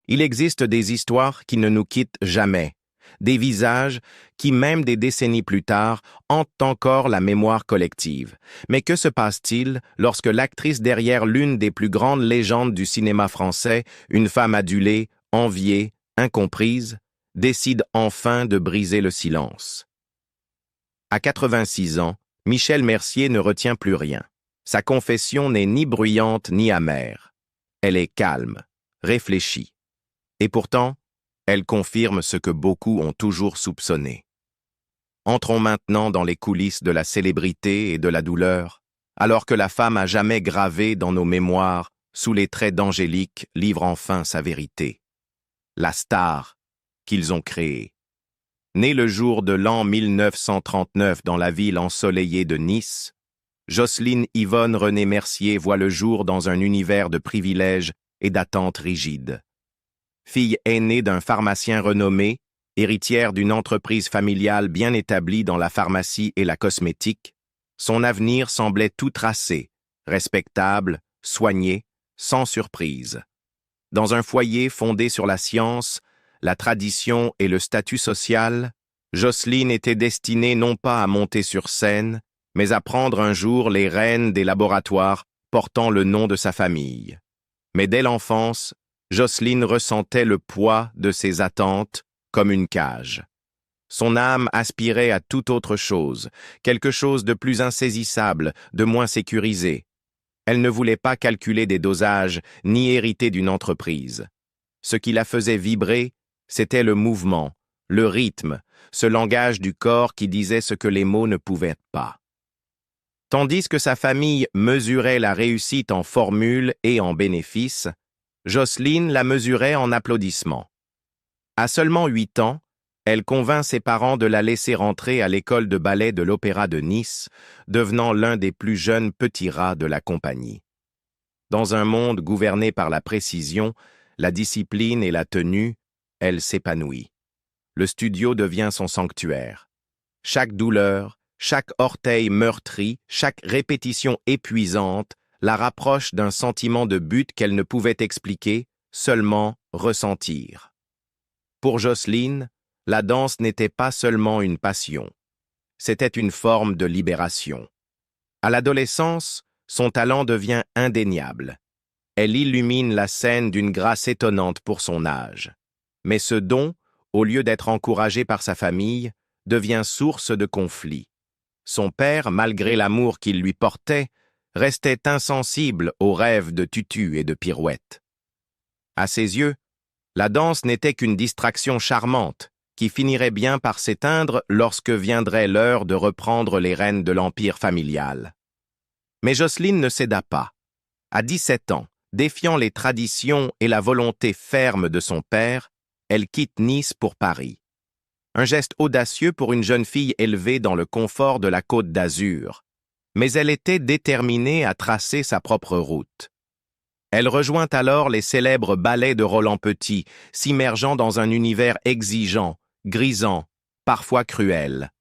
Il existe des histoires qui ne nous quittent jamais, des visages qui, même des décennies plus tard, hantent encore la mémoire collective. Mais que se passe-t-il lorsque l'actrice derrière l'une des plus grandes légendes du cinéma français, une femme adulée, enviée, incomprise, décide enfin de briser le silence? À 86 ans, Michel Mercier ne retient plus rien. Sa confession n'est ni bruyante ni amère. Elle est calme, réfléchie. Et pourtant, elle confirme ce que beaucoup ont toujours soupçonné. Entrons maintenant dans les coulisses de la célébrité et de la douleur, alors que la femme à jamais gravée dans nos mémoires, sous les traits d'Angélique, livre enfin sa vérité. La star qu'ils ont créée. Née le jour de l'an 1939 dans la ville ensoleillée de Nice, Jocelyne Yvonne Renée Mercier voit le jour dans un univers de privilèges et d'attentes rigides. Fille aînée d'un pharmacien renommé, héritière d'une entreprise familiale bien établie dans la pharmacie et la cosmétique, son avenir semblait tout tracé, respectable, soigné, sans surprise. Dans un foyer fondé sur la science, la tradition et le statut social, Jocelyne était destinée non pas à monter sur scène, mais à prendre un jour les rênes des laboratoires portant le nom de sa famille. Mais dès l'enfance, Jocelyne ressentait le poids de ses attentes comme une cage. Son âme aspirait à toute autre chose, quelque chose de plus insaisissable, de moins sécurisé. Elle ne voulait pas calculer des dosages, ni hériter d'une entreprise. Ce qui la faisait vibrer, c'était le mouvement, le rythme, ce langage du corps qui disait ce que les mots ne pouvaient pas. Tandis que sa famille mesurait la réussite en formules et en bénéfices, Jocelyne la mesurait en applaudissements. À seulement 8 ans, elle convainc ses parents de la laisser entrer à l'école de ballet de l'Opéra de Nice, devenant l'un des plus jeunes petits rats de la compagnie. Dans un monde gouverné par la précision, la discipline et la tenue, elle s'épanouit. Le studio devient son sanctuaire. Chaque douleur, chaque orteil meurtri, chaque répétition épuisante la rapproche d'un sentiment de but qu'elle ne pouvait expliquer, seulement ressentir. Pour Jocelyne, la danse n'était pas seulement une passion, c'était une forme de libération. À l'adolescence, son talent devient indéniable. Elle illumine la scène d'une grâce étonnante pour son âge. Mais ce don, au lieu d'être encouragé par sa famille, devient source de conflits. Son père, malgré l'amour qu'il lui portait, restait insensible aux rêves de tutus et de pirouettes. À ses yeux, la danse n'était qu'une distraction charmante, qui finirait bien par s'éteindre lorsque viendrait l'heure de reprendre les rênes de l'empire familial. Mais Jocelyne ne céda pas. À 17 ans, défiant les traditions et la volonté ferme de son père, elle quitte Nice pour Paris. Un geste audacieux pour une jeune fille élevée dans le confort de la Côte d'Azur. Mais elle était déterminée à tracer sa propre route. Elle rejoint alors les célèbres ballets de Roland Petit, s'immergeant dans un univers exigeant, grisant, parfois cruel.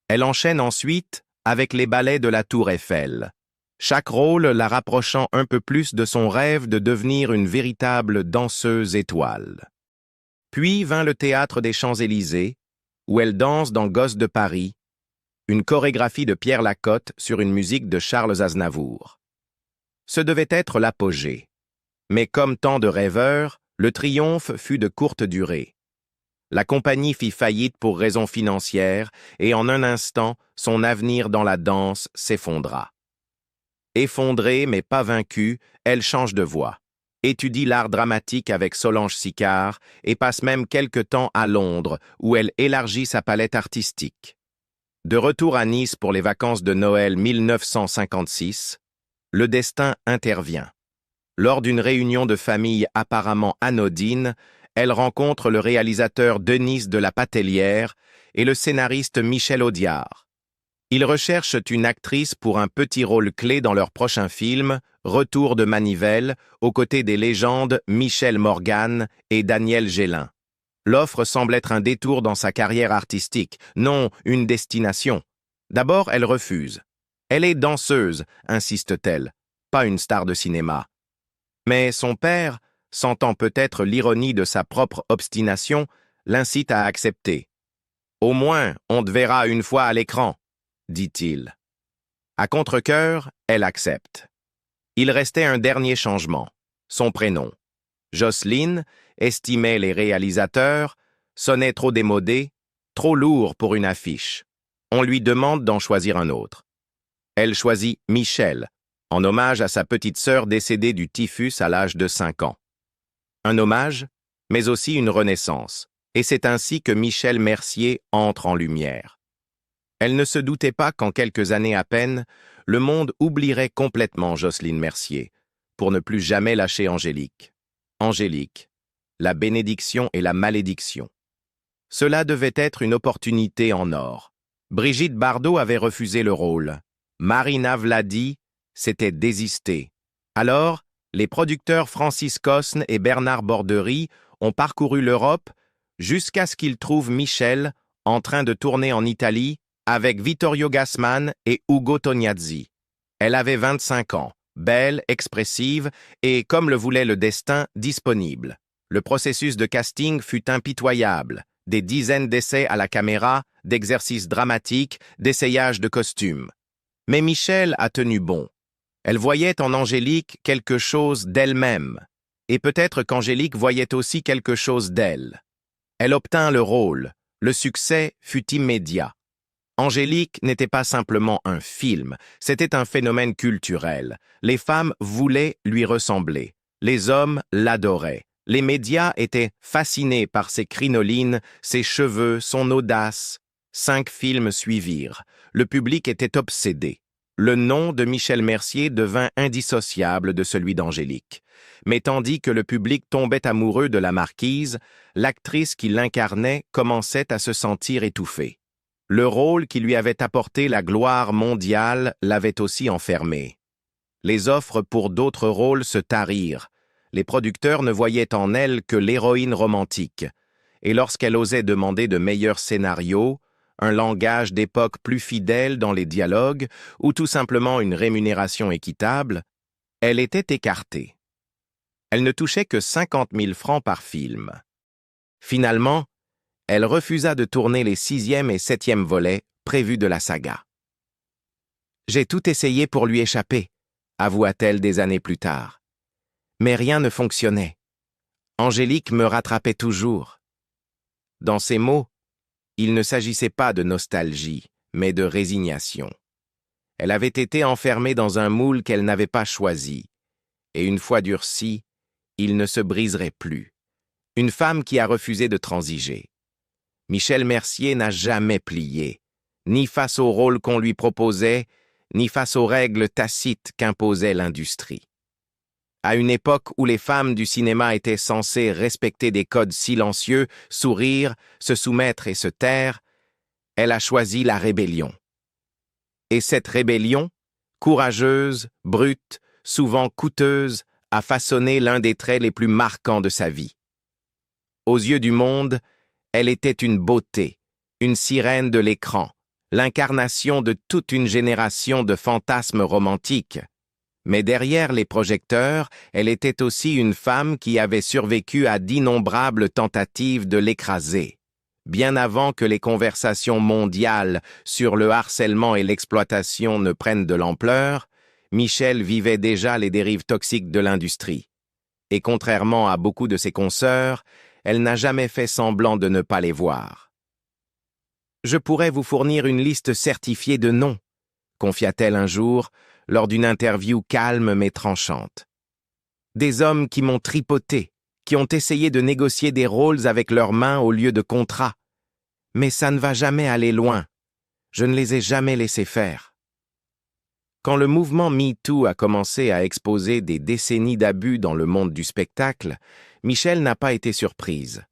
Elle enchaîne ensuite avec les ballets de la Tour Eiffel, chaque rôle la rapprochant un peu plus de son rêve de devenir une véritable danseuse étoile. Puis vint le théâtre des Champs-Élysées, où elle danse dans Gosses de Paris, une chorégraphie de Pierre Lacotte sur une musique de Charles Aznavour. Ce devait être l'apogée. Mais comme tant de rêveurs, le triomphe fut de courte durée. La compagnie fit faillite pour raisons financières et en un instant, son avenir dans la danse s'effondra. Effondrée mais pas vaincue, elle change de voie, étudie l'art dramatique avec Solange Sicard et passe même quelque temps à Londres où elle élargit sa palette artistique. De retour à Nice pour les vacances de Noël 1956, le destin intervient. Lors d'une réunion de famille apparemment anodine, elle rencontre le réalisateur Denis de la Patellière et le scénariste Michel Audiard. Ils recherchent une actrice pour un petit rôle clé dans leur prochain film, Retour de Manivelle, aux côtés des légendes Michel Morgan et Daniel Gélin. L'offre semble être un détour dans sa carrière artistique, non une destination. D'abord, elle refuse. Elle est danseuse, insiste-t-elle, pas une star de cinéma. Mais son père, sentant peut-être l'ironie de sa propre obstination, l'incite à accepter. « Au moins, on te verra une fois à l'écran, » dit-il. À contre-cœur, elle accepte. Il restait un dernier changement, son prénom. Jocelyne, estimait les réalisateurs, sonnait trop démodé, trop lourd pour une affiche. On lui demande d'en choisir un autre. Elle choisit Michel, en hommage à sa petite sœur décédée du typhus à l'âge de 5 ans. Un hommage, mais aussi une renaissance, et c'est ainsi que Michel Mercier entre en lumière. Elle ne se doutait pas qu'en quelques années à peine, le monde oublierait complètement Jocelyne Mercier, pour ne plus jamais lâcher Angélique. Angélique, la bénédiction et la malédiction. Cela devait être une opportunité en or. Brigitte Bardot avait refusé le rôle. Marina Vladi s'était désistée. Alors, les producteurs Francis Cosne et Bernard Borderie ont parcouru l'Europe jusqu'à ce qu'ils trouvent Michel en train de tourner en Italie avec Vittorio Gassman et Ugo Tognazzi. Elle avait 25 ans, belle, expressive et, comme le voulait le destin, disponible. Le processus de casting fut impitoyable. Des dizaines d'essais à la caméra, d'exercices dramatiques, d'essayages de costumes. Mais Michel a tenu bon. Elle voyait en Angélique quelque chose d'elle-même, et peut-être qu'Angélique voyait aussi quelque chose d'elle. Elle obtint le rôle. Le succès fut immédiat. Angélique n'était pas simplement un film, c'était un phénomène culturel. Les femmes voulaient lui ressembler. Les hommes l'adoraient. Les médias étaient fascinés par ses crinolines, ses cheveux, son audace. 5 films suivirent. Le public était obsédé. Le nom de Michel Mercier devint indissociable de celui d'Angélique. Mais tandis que le public tombait amoureux de la marquise, l'actrice qui l'incarnait commençait à se sentir étouffée. Le rôle qui lui avait apporté la gloire mondiale l'avait aussi enfermée. Les offres pour d'autres rôles se tarirent. Les producteurs ne voyaient en elle que l'héroïne romantique. Et lorsqu'elle osait demander de meilleurs scénarios, un langage d'époque plus fidèle dans les dialogues, ou tout simplement une rémunération équitable, elle était écartée. Elle ne touchait que 50 000 francs par film. Finalement, elle refusa de tourner les 6e et 7e volets prévus de la saga. « J'ai tout essayé pour lui échapper », avoua-t-elle des années plus tard. Mais rien ne fonctionnait. Angélique me rattrapait toujours. Dans ces mots, il ne s'agissait pas de nostalgie, mais de résignation. Elle avait été enfermée dans un moule qu'elle n'avait pas choisi, et une fois durcie, il ne se briserait plus. Une femme qui a refusé de transiger. Michel Mercier n'a jamais plié, ni face au rôle qu'on lui proposait, ni face aux règles tacites qu'imposait l'industrie. À une époque où les femmes du cinéma étaient censées respecter des codes silencieux, sourire, se soumettre et se taire, elle a choisi la rébellion. Et cette rébellion, courageuse, brute, souvent coûteuse, a façonné l'un des traits les plus marquants de sa vie. Aux yeux du monde, elle était une beauté, une sirène de l'écran, l'incarnation de toute une génération de fantasmes romantiques. Mais derrière les projecteurs, elle était aussi une femme qui avait survécu à d'innombrables tentatives de l'écraser. Bien avant que les conversations mondiales sur le harcèlement et l'exploitation ne prennent de l'ampleur, Michel vivait déjà les dérives toxiques de l'industrie. Et contrairement à beaucoup de ses consoeurs, elle n'a jamais fait semblant de ne pas les voir. « Je pourrais vous fournir une liste certifiée de noms », confia-t-elle un jour, lors d'une interview calme mais tranchante. Des hommes qui m'ont tripoté, qui ont essayé de négocier des rôles avec leurs mains au lieu de contrats. Mais ça ne va jamais aller loin. Je ne les ai jamais laissés faire. Quand le mouvement MeToo a commencé à exposer des décennies d'abus dans le monde du spectacle, Michel n'a pas été surprise.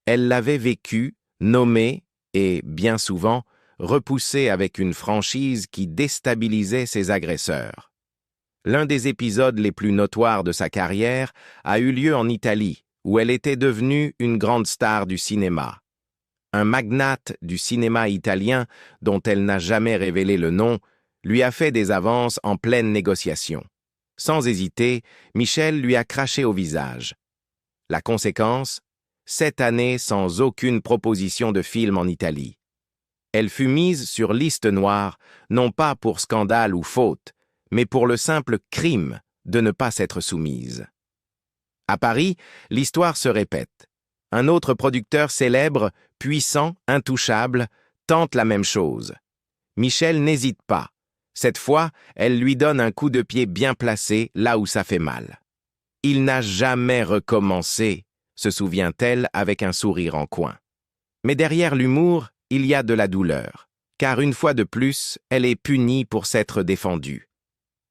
Elle l'avait vécu, nommé et, bien souvent, repoussé avec une franchise qui déstabilisait ses agresseurs. L'un des épisodes les plus notoires de sa carrière a eu lieu en Italie, où elle était devenue une grande star du cinéma. Un magnate du cinéma italien, dont elle n'a jamais révélé le nom, lui a fait des avances en pleine négociation. Sans hésiter, Michel lui a craché au visage. La conséquence, 7 années sans aucune proposition de film en Italie. Elle fut mise sur liste noire, non pas pour scandale ou faute, mais pour le simple crime de ne pas s'être soumise. À Paris, l'histoire se répète. Un autre producteur célèbre, puissant, intouchable, tente la même chose. Michel n'hésite pas. Cette fois, elle lui donne un coup de pied bien placé là où ça fait mal. Il n'a jamais recommencé, se souvient-elle avec un sourire en coin. Mais derrière l'humour, il y a de la douleur, car une fois de plus, elle est punie pour s'être défendue.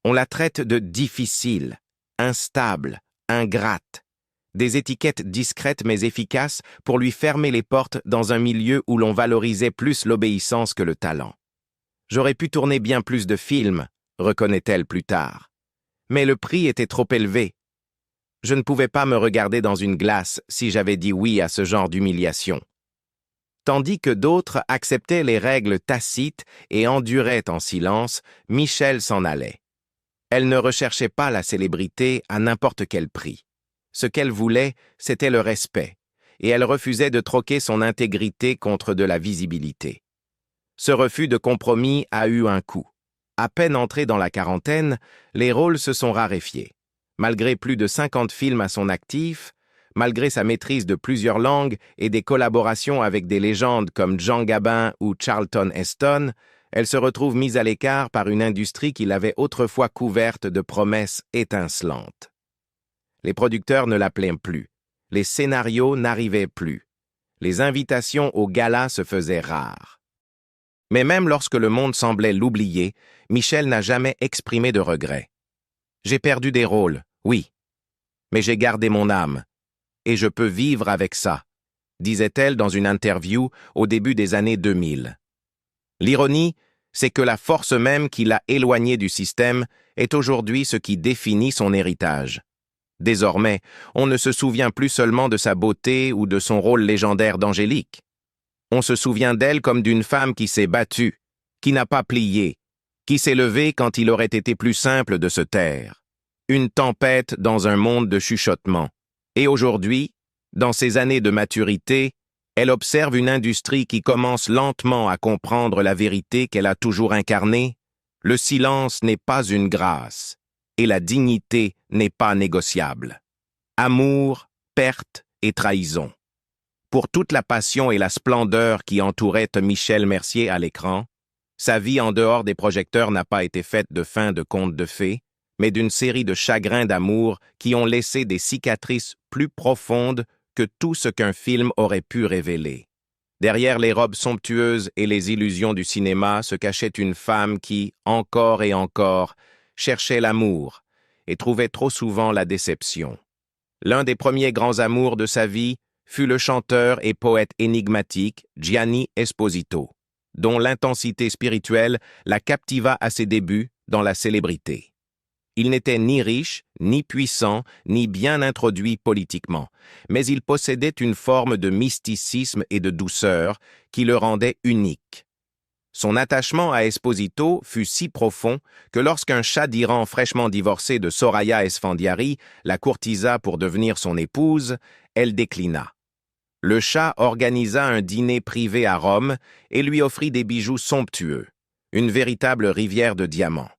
On la traite de difficile, instable, ingrate, des étiquettes discrètes mais efficaces pour lui fermer les portes dans un milieu où l'on valorisait plus l'obéissance que le talent. J'aurais pu tourner bien plus de films, reconnaît-elle plus tard. Mais le prix était trop élevé. Je ne pouvais pas me regarder dans une glace si j'avais dit oui à ce genre d'humiliation. Tandis que d'autres acceptaient les règles tacites et enduraient en silence, Michel s'en allait. Elle ne recherchait pas la célébrité à n'importe quel prix. Ce qu'elle voulait, c'était le respect, et elle refusait de troquer son intégrité contre de la visibilité. Ce refus de compromis a eu un coût. À peine entrée dans la quarantaine, les rôles se sont raréfiés. Malgré plus de 50 films à son actif, malgré sa maîtrise de plusieurs langues et des collaborations avec des légendes comme Jean Gabin ou Charlton Heston, elle se retrouve mise à l'écart par une industrie qui l'avait autrefois couverte de promesses étincelantes. Les producteurs ne l'appelaient plus. Les scénarios n'arrivaient plus. Les invitations aux galas se faisaient rares. Mais même lorsque le monde semblait l'oublier, Michel n'a jamais exprimé de regret. « J'ai perdu des rôles, oui, mais j'ai gardé mon âme, et je peux vivre avec ça », disait-elle dans une interview au début des années 2000. L'ironie, c'est que la force même qui l'a éloignée du système est aujourd'hui ce qui définit son héritage. Désormais, on ne se souvient plus seulement de sa beauté ou de son rôle légendaire d'Angélique. On se souvient d'elle comme d'une femme qui s'est battue, qui n'a pas plié, qui s'est levée quand il aurait été plus simple de se taire. Une tempête dans un monde de chuchotements. Et aujourd'hui, dans ses années de maturité, elle observe une industrie qui commence lentement à comprendre la vérité qu'elle a toujours incarnée. Le silence n'est pas une grâce, et la dignité n'est pas négociable. Amour, perte et trahison. Pour toute la passion et la splendeur qui entouraient Michel Mercier à l'écran, sa vie en dehors des projecteurs n'a pas été faite de fins de contes de fées, mais d'une série de chagrins d'amour qui ont laissé des cicatrices plus profondes que tout ce qu'un film aurait pu révéler. Derrière les robes somptueuses et les illusions du cinéma se cachait une femme qui, encore et encore, cherchait l'amour et trouvait trop souvent la déception. L'un des premiers grands amours de sa vie fut le chanteur et poète énigmatique Gianni Esposito, dont l'intensité spirituelle la captiva à ses débuts dans la célébrité. Il n'était ni riche, ni puissant, ni bien introduit politiquement, mais il possédait une forme de mysticisme et de douceur qui le rendait unique. Son attachement à Esposito fut si profond que lorsqu'un shah d'Iran fraîchement divorcé de Soraya Esfandiari la courtisa pour devenir son épouse, elle déclina. Le shah organisa un dîner privé à Rome et lui offrit des bijoux somptueux, une véritable rivière de diamants.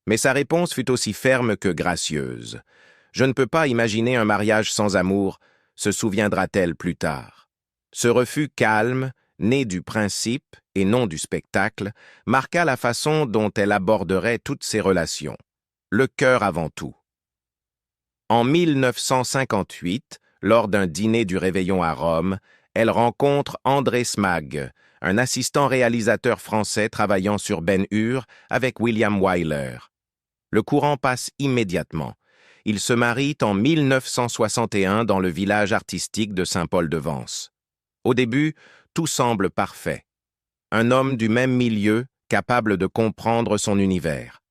Mais sa réponse fut aussi ferme que gracieuse. « Je ne peux pas imaginer un mariage sans amour », se souviendra-t-elle plus tard. Ce refus calme, né du principe et non du spectacle, marqua la façon dont elle aborderait toutes ses relations. Le cœur avant tout. En 1958, lors d'un dîner du Réveillon à Rome, elle rencontre André Smag, un assistant réalisateur français travaillant sur Ben-Hur avec William Wyler. Le courant passe immédiatement. Ils se marient en 1961 dans le village artistique de Saint-Paul-de-Vence. Au début, tout semble parfait. Un homme du même milieu, capable de comprendre son univers.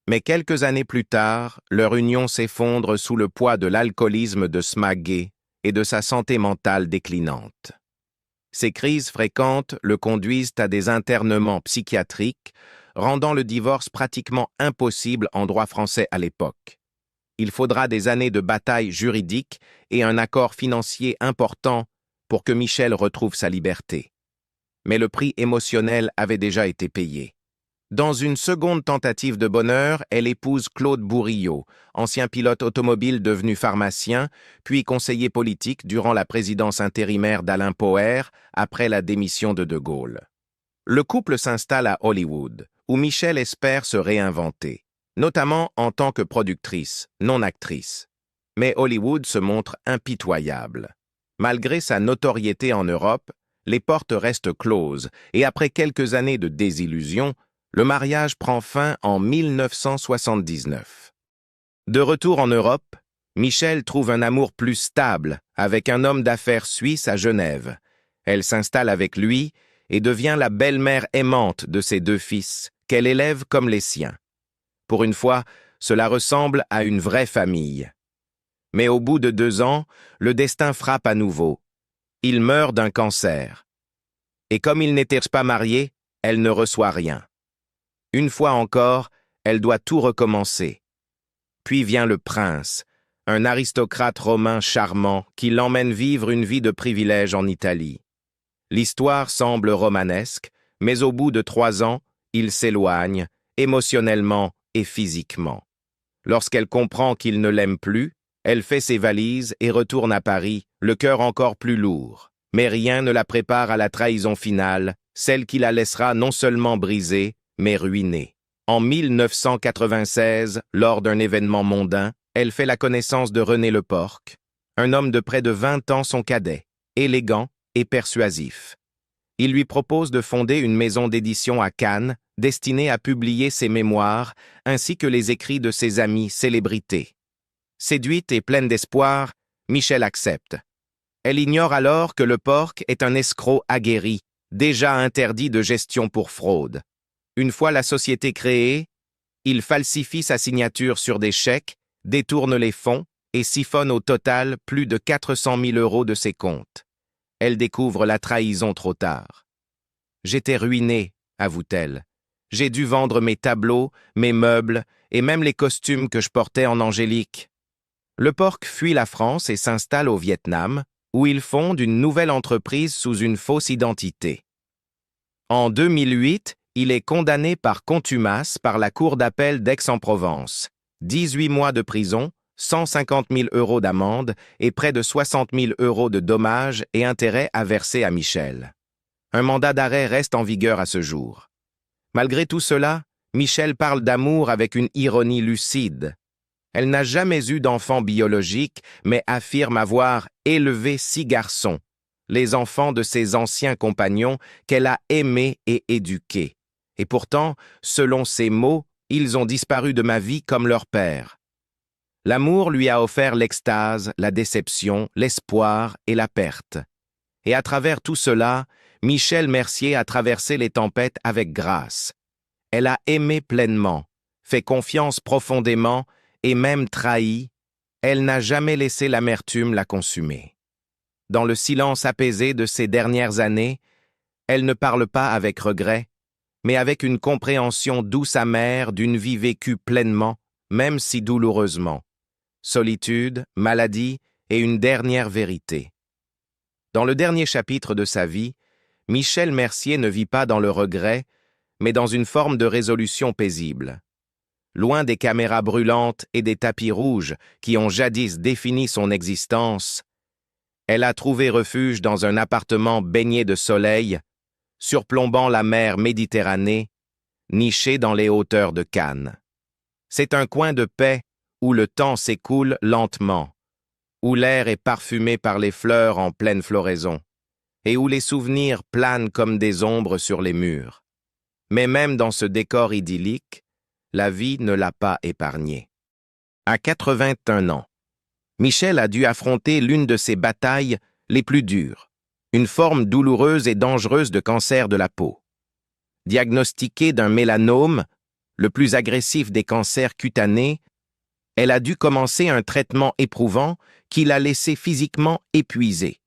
Mais quelques années plus tard, leur union s'effondre sous le poids de l'alcoolisme de Smag et de sa santé mentale déclinante. Ces crises fréquentes le conduisent à des internements psychiatriques, rendant le divorce pratiquement impossible en droit français à l'époque. il faudra des années de bataille juridique et un accord financier important pour que Michel retrouve sa liberté. Mais le prix émotionnel avait déjà été payé. Dans une seconde tentative de bonheur, elle épouse Claude Bourillot, ancien pilote automobile devenu pharmacien, puis conseiller politique durant la présidence intérimaire d'Alain Poher après la démission de De Gaulle. Le couple s'installe à Hollywood, où Michel espère se réinventer, notamment en tant que productrice, non actrice. Mais Hollywood se montre impitoyable. Malgré sa notoriété en Europe, les portes restent closes et après quelques années de désillusion, le mariage prend fin en 1979. De retour en Europe, Michel trouve un amour plus stable avec un homme d'affaires suisse à Genève. Elle s'installe avec lui et devient la belle-mère aimante de ses 2 fils, qu'elle élève comme les siens. Pour une fois, cela ressemble à une vraie famille. Mais au bout de 2 ans, le destin frappe à nouveau. Il meurt d'un cancer. Et comme ils n'étaient pas mariés, elle ne reçoit rien. Une fois encore, elle doit tout recommencer. Puis vient le prince, un aristocrate romain charmant qui l'emmène vivre une vie de privilège en Italie. L'histoire semble romanesque, mais au bout de 3 ans, il s'éloigne, émotionnellement et physiquement. Lorsqu'elle comprend qu'il ne l'aime plus, elle fait ses valises et retourne à Paris, le cœur encore plus lourd. Mais rien ne la prépare à la trahison finale, celle qui la laissera non seulement brisée, mais ruinée. En 1996, lors d'un événement mondain, elle fait la connaissance de René Leporc, un homme de près de 20 ans son cadet, élégant et persuasif. Il lui propose de fonder une maison d'édition à Cannes, destinée à publier ses mémoires, ainsi que les écrits de ses amis célébrités. Séduite et pleine d'espoir, Michel accepte. Elle ignore alors que Leporc est un escroc aguerri, déjà interdit de gestion pour fraude. Une fois la société créée, il falsifie sa signature sur des chèques, détourne les fonds et siphonne au total plus de 400 000 € de ses comptes. Elle découvre la trahison trop tard. « J'étais ruinée », avoue-t-elle. « J'ai dû vendre mes tableaux, mes meubles et même les costumes que je portais en angélique. » Leporc fuit la France et s'installe au Vietnam, où il fonde une nouvelle entreprise sous une fausse identité. En 2008, il est condamné par contumace par la Cour d'appel d'Aix-en-Provence. 18 mois de prison, 150 000 € d'amende et près de 60 000 € de dommages et intérêts à verser à Michel. Un mandat d'arrêt reste en vigueur à ce jour. Malgré tout cela, Michel parle d'amour avec une ironie lucide. Elle n'a jamais eu d'enfant biologique, mais affirme avoir élevé 6 garçons, les enfants de ses anciens compagnons qu'elle a aimés et éduqués. Et pourtant, selon ses mots, ils ont disparu de ma vie comme leur père. L'amour lui a offert l'extase, la déception, l'espoir et la perte. Et à travers tout cela, Michel Mercier a traversé les tempêtes avec grâce. Elle a aimé pleinement, fait confiance profondément et même trahi. Elle n'a jamais laissé l'amertume la consumer. Dans le silence apaisé de ces dernières années, elle ne parle pas avec regret, mais avec une compréhension douce amère d'une vie vécue pleinement, même si douloureusement. Solitude, maladie et une dernière vérité. Dans le dernier chapitre de sa vie, Michel Mercier ne vit pas dans le regret, mais dans une forme de résolution paisible. Loin des caméras brûlantes et des tapis rouges qui ont jadis défini son existence, elle a trouvé refuge dans un appartement baigné de soleil, surplombant la mer Méditerranée, niché dans les hauteurs de Cannes. C'est un coin de paix où le temps s'écoule lentement, où l'air est parfumé par les fleurs en pleine floraison, et où les souvenirs planent comme des ombres sur les murs. Mais même dans ce décor idyllique, la vie ne l'a pas épargné. À 81 ans, Michel a dû affronter l'une de ses batailles les plus dures, une forme douloureuse et dangereuse de cancer de la peau. Diagnostiquée d'un mélanome, le plus agressif des cancers cutanés, elle a dû commencer un traitement éprouvant qui l'a laissé physiquement épuisée.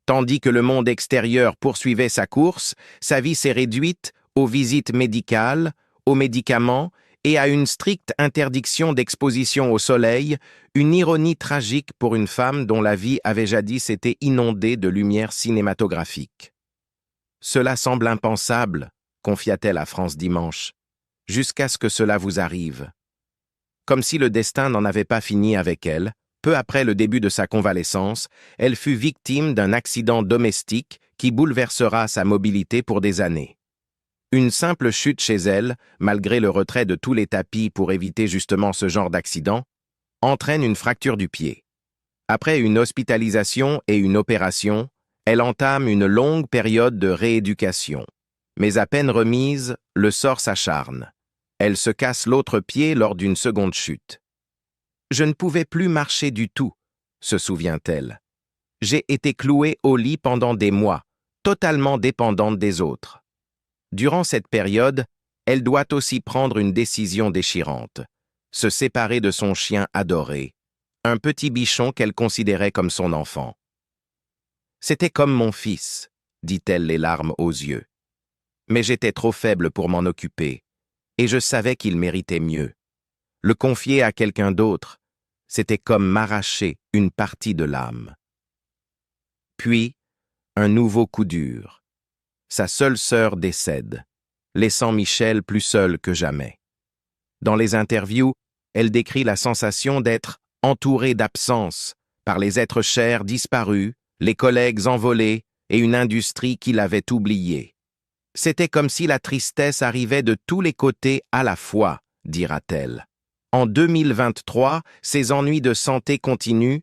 Tandis que le monde extérieur poursuivait sa course, sa vie s'est réduite aux visites médicales, aux médicaments et à une stricte interdiction d'exposition au soleil, une ironie tragique pour une femme dont la vie avait jadis été inondée de lumière cinématographique. « Cela semble impensable », confia-t-elle à France Dimanche, « jusqu'à ce que cela vous arrive. » Comme si le destin n'en avait pas fini avec elle, peu après le début de sa convalescence, elle fut victime d'un accident domestique qui bouleversera sa mobilité pour des années. Une simple chute chez elle, malgré le retrait de tous les tapis pour éviter justement ce genre d'accident, entraîne une fracture du pied. Après une hospitalisation et une opération, elle entame une longue période de rééducation. Mais à peine remise, le sort s'acharne. Elle se casse l'autre pied lors d'une seconde chute. « Je ne pouvais plus marcher du tout », se souvient-elle. « J'ai été clouée au lit pendant des mois, totalement dépendante des autres. » Durant cette période, elle doit aussi prendre une décision déchirante, se séparer de son chien adoré, un petit bichon qu'elle considérait comme son enfant. « C'était comme mon fils », dit-elle les larmes aux yeux. « Mais j'étais trop faible pour m'en occuper, et je savais qu'il méritait mieux. Le confier à quelqu'un d'autre, c'était comme m'arracher une partie de l'âme. » Puis, un nouveau coup dur. Sa seule sœur décède, laissant Michel plus seul que jamais. Dans les interviews, elle décrit la sensation d'être entourée d'absence par les êtres chers disparus, les collègues envolés et une industrie qui l'avait oubliée. C'était comme si la tristesse arrivait de tous les côtés à la fois, dira-t-elle. En 2023, ses ennuis de santé continuent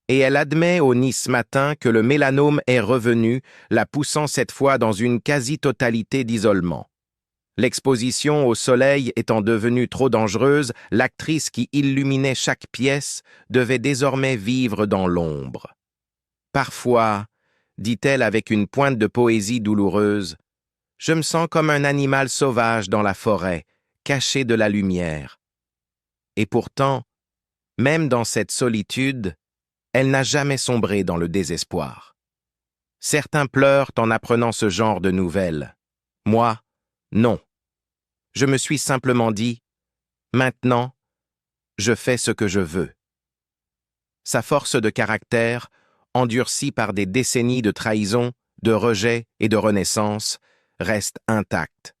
et elle admet au Nice Matin que le mélanome est revenu, la poussant cette fois dans une quasi-totalité d'isolement. L'exposition au soleil étant devenue trop dangereuse, l'actrice qui illuminait chaque pièce devait désormais vivre dans l'ombre. « Parfois, dit-elle avec une pointe de poésie douloureuse, je me sens comme un animal sauvage dans la forêt, caché de la lumière. Et pourtant, même dans cette solitude, elle n'a jamais sombré dans le désespoir. Certains pleurent en apprenant ce genre de nouvelles. Moi, non. Je me suis simplement dit, maintenant, je fais ce que je veux. » Sa force de caractère, endurcie par des décennies de trahison, de rejet et de renaissance, reste intacte.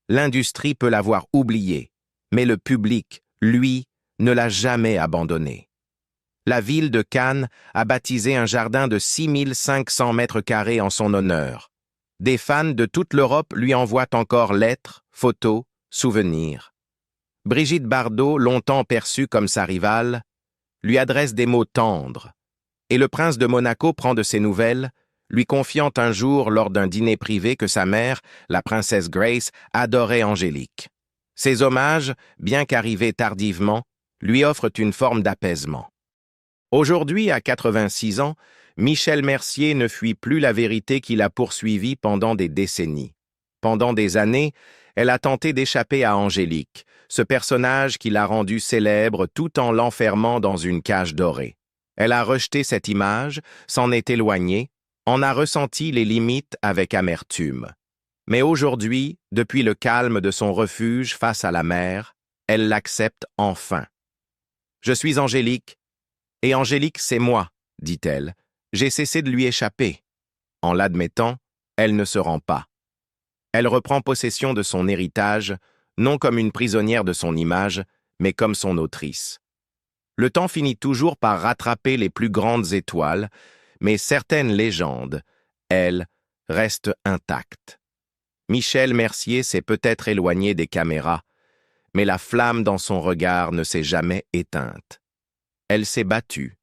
L'industrie peut l'avoir oubliée, mais le public, lui, ne l'a jamais abandonnée. La ville de Cannes a baptisé un jardin de 6500 mètres carrés en son honneur. Des fans de toute l'Europe lui envoient encore lettres, photos, souvenirs. Brigitte Bardot, longtemps perçue comme sa rivale, lui adresse des mots tendres. Et le prince de Monaco prend de ses nouvelles, lui confiant un jour lors d'un dîner privé que sa mère, la princesse Grace, adorait Angélique. Ces hommages, bien qu'arrivés tardivement, lui offrent une forme d'apaisement. Aujourd'hui, à 86 ans, Michel Mercier ne fuit plus la vérité qui l'a poursuivie pendant des décennies. Pendant des années, elle a tenté d'échapper à Angélique, ce personnage qui l'a rendue célèbre tout en l'enfermant dans une cage dorée. Elle a rejeté cette image, s'en est éloignée, en a ressenti les limites avec amertume. Mais aujourd'hui, depuis le calme de son refuge face à la mer, elle l'accepte enfin. « Je suis Angélique, et Angélique, c'est moi, dit-elle. J'ai cessé de lui échapper. » En l'admettant, elle ne se rend pas. Elle reprend possession de son héritage, non comme une prisonnière de son image, mais comme son autrice. Le temps finit toujours par rattraper les plus grandes étoiles, mais certaines légendes, elles, restent intactes. Michel Mercier s'est peut-être éloigné des caméras, mais la flamme dans son regard ne s'est jamais éteinte. Elle s'est battue,